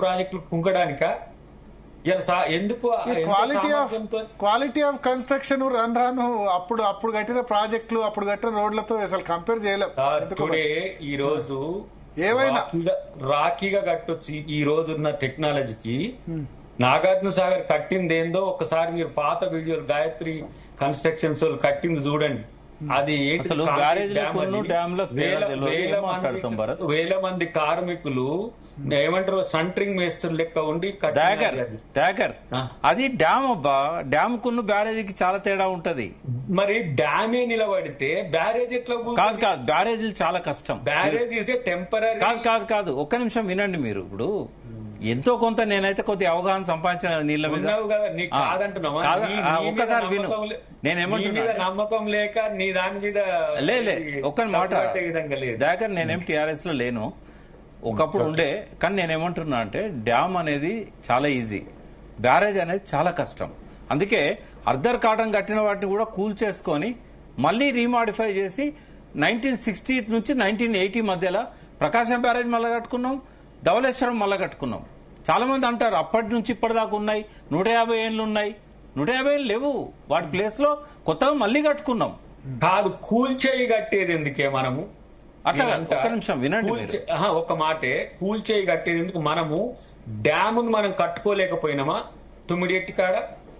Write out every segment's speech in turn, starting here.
ప్రాజెక్టులు కుంగడానిక ఎందుకు quality of construction రాను అప్పుడు కట్టిన ప్రాజెక్టులు అప్పుడు కట్టిన రోడ్లతో అసలు కంపేర్ చేయలేము. ఈ రోజు ఏవైనా రాఖీగా కట్టొచ్చు. ఈ రోజు ఉన్న టెక్నాలజీకి నాగార్జున సాగర్ కట్టింది ఏందో ఒకసారి మీరు పాత వీడియోలు గాయత్రి కన్స్ట్రక్షన్స్ కట్టింది చూడండి. అది వేల మంది కార్మికులు ఏమంటారు సంట్రింగ్ మేస్త్రి లెక్క ఉండి అది డ్యామ్ అబ్బా. డ్యామ్ కున్ను బ్యారేజీకి చాలా తేడా ఉంటది. మరి డ్యామే నిలబడితే బ్యారేజ్ ఎట్లా? కాదు బ్యారేజీలు చాలా కష్టం. Barrage is a temporary. కాదు ఒక్క నిమిషం వినండి. మీరు ఇప్పుడు ఎంతో కొంత నేనైతే కొద్ది అవగాహన సంపాదించిన నీళ్ళ మీద ఒక్కసారి విను. నేనేమంటున్నా నమ్మకం లేక నీ దాని మీద ఒక్క మాట దాకా నేనేం టీఆర్ఎస్ లో లేను. ఒకప్పుడు ఉండే. కానీ నేనేమంటున్నా అంటే డ్యామ్ అనేది చాలా ఈజీ, బ్యారేజ్ అనేది చాలా కష్టం. అందుకే అర్ధర్ కాటన్ కట్టిన వాటిని కూడా కూల్ చేసుకొని మళ్ళీ రీమాడిఫై చేసి 1960 నుంచి 1980 మధ్యలో ప్రకాశం బ్యారేజ్ మళ్ళీ కట్టుకున్నాం, ధవళేశ్వరం మళ్ళా కట్టుకున్నాం. చాలా మంది అంటారు అప్పటి నుంచి ఇప్పటిదాకా ఉన్నాయి, 150 ఏళ్ళు ఉన్నాయి. 150 ఏళ్ళు లేవు. వాటి ప్లేస్ లో కొత్తగా మళ్ళీ కట్టుకున్నాం. కాదు కూల్చేయి కట్టేది ఎందుకే మనము? అట్లా ఒక్క నిమిషం వినండి. ఒక మాటే కూల్చేయి కట్టేది ఎందుకు? మనము డ్యామ్ మనం కట్టుకోలేకపోయినామా? తుమ్మిడిఎట్టి కాడ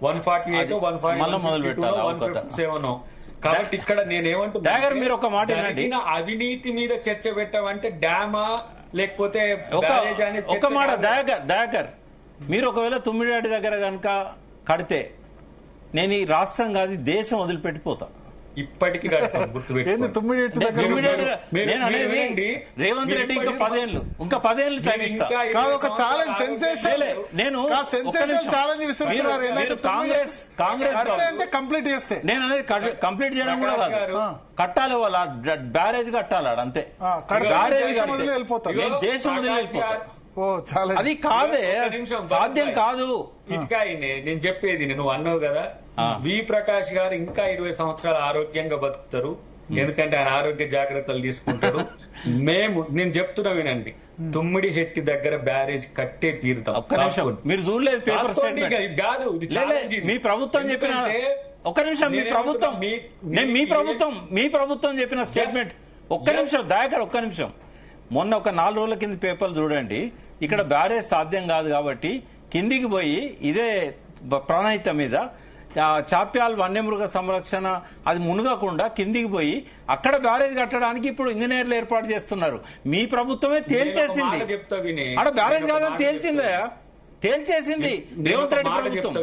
148 147. కాబట్టి ఇక్కడ నేనేమంటున్నా, మీరు ఒక మాట అవినీతి మీద చర్చ పెట్టామంటే డ్యామా లేకపోతే ఒక మాట దయాకర్, మీరు ఒకవేళ తుమ్మిడియాడి దగ్గర కనుక కడితే నేను ఈ రాష్ట్రం కాదు దేశం వదిలిపెట్టిపోతా. ఇప్పటికీ రేవంత్ రెడ్డి ఇంకా 10 ఏళ్ళు టైం ఇస్తా. కంప్లీట్ చేస్తే నేను అనేది కంప్లీట్ చేయడం కూడా కాదు, కట్టాలి. వాళ్ళ బ్యారేజ్ కట్టాలి అంతే. బ్యారేజ్ దేశం వదిలి వెళ్ళిపోతా. అది కాదే, సాధ్యం కాదు. ఇటుకా నేను చెప్పేది నువ్వు అన్నావు కదా, వి ప్రకాష్ గారు ఇంకా 20 సంవత్సరాలు ఆరోగ్యంగా బతుకుతారు. ఎందుకంటే ఆయన ఆరోగ్య జాగ్రత్తలు తీసుకుంటాడు. నేను చెప్తున్నా వినండి, తుమ్మిడి హెట్టి దగ్గర బ్యారేజ్ కట్టే తీరుతాం. మీరు చూడలేదు పేపర్ స్టేట్మెంట్ కాదు, మీ ప్రభుత్వం చెప్పిన ఒక్క నిమిషం, మీ ప్రభుత్వం చెప్పిన స్టేట్మెంట్. ఒక్క నిమిషం దయాకర్, ఒక్క నిమిషం. మొన్న ఒక 4 రోజుల కింద పేపర్లు చూడండి. ఇక్కడ బ్యారేజ్ సాధ్యం కాదు కాబట్టి కిందికి పోయి ఇదే ప్రణాళిక మీద చాప్యాల్ వన్యమృగ సంరక్షణ అది మునగకుండా కిందికి పోయి అక్కడ బ్యారేజ్ కట్టడానికి ఇప్పుడు ఇంజనీర్లు ఏర్పాటు చేస్తున్నారు. మీ ప్రభుత్వమే తేల్చేసింది. అక్కడ బ్యారేజ్ కాదని తేల్చేసింది రేవంత్ రెడ్డి ప్రభుత్వం.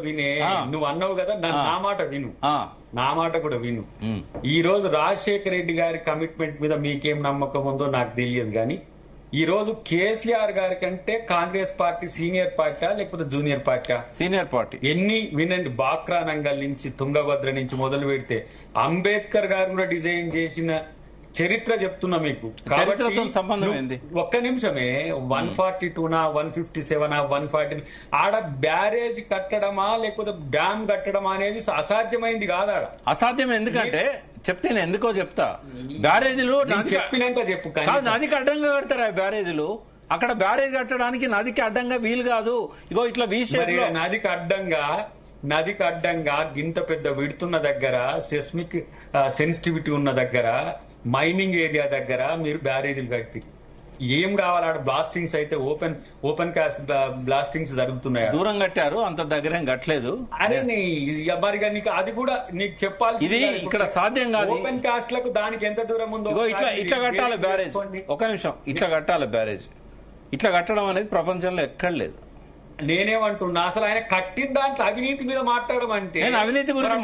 నువ్వు అన్నావు కదా, నా మాట విను, నా మాట కూడా విను. ఈ రోజు రాజశేఖర రెడ్డి గారి కమిట్మెంట్ మీద మీకేం నమ్మకం ఉందో నాకు తెలియదు, కానీ ఈ రోజు కేసీఆర్ గారి కంటే కాంగ్రెస్ పార్టీ సీనియర్ పార్టీ లేకపోతే జూనియర్ పార్టీ? Senior party. ఎన్ని వినండి, బాక్రా నంగల్ నుంచి తుంగభద్ర నుంచి మొదలు పెడితే అంబేద్కర్ గారు కూడా డిజైన్ చేసిన చరిత్ర చెప్తున్నా మీకు. సంబంధం ఏంది? ఒక్క నిమిషమే. 142నా 157 140 ఆడ బ్యారేజ్ కట్టడమా లేకపోతే డ్యామ్ కట్టడమా అనేది అసాధ్యమైంది కాదు. ఆడ అసాధ్యం. ఎందుకంటే చెప్తే నేను ఎందుకో చెప్తా. బ్యారేజీలు చెప్పినాక చెప్పు. నదికి అడ్డంగా కడతారా బ్యారేజీలు? అక్కడ బ్యారేజ్ కట్టడానికి నదికి అడ్డంగా వీలు కాదు. ఇగో ఇట్లా నదికి అడ్డంగా గింత పెద్ద విడుతున్న దగ్గర, సెస్మిక్ సెన్సిటివిటీ ఉన్న దగ్గర, మైనింగ్ ఏరియా దగ్గర మీరు బ్యారేజీలు కట్టి ఏం కావాలి? ఆడ బ్లాస్టింగ్స్ అయితే ఓపెన్ కాస్ట్ బ్లాస్టింగ్స్ జరుగుతున్నాయి. దూరం కట్టారు, అంత దగ్గర కట్టలేదు. అరే మరిగా నీకు అది కూడా నీకు చెప్పాల్సి. ఇది ఇక్కడ సాధ్యం కాదు. ఓపెన్ కాస్ట్ లకు దానికి ఎంత దూరం ఉందో ఇట్లా కట్టాలి బ్యారేజ్. ఒక నిమిషం, ఇట్లా కట్టాలి బ్యారేజ్. ఇట్లా కట్టడం అనేది ప్రపంచంలో ఎక్కడ లేదు. నేనేమంటున్నా, అసలు ఆయన కట్టిన దాంట్లో అవినీతి మీద మాట్లాడడం అంటే నేను అవినీతి గురించి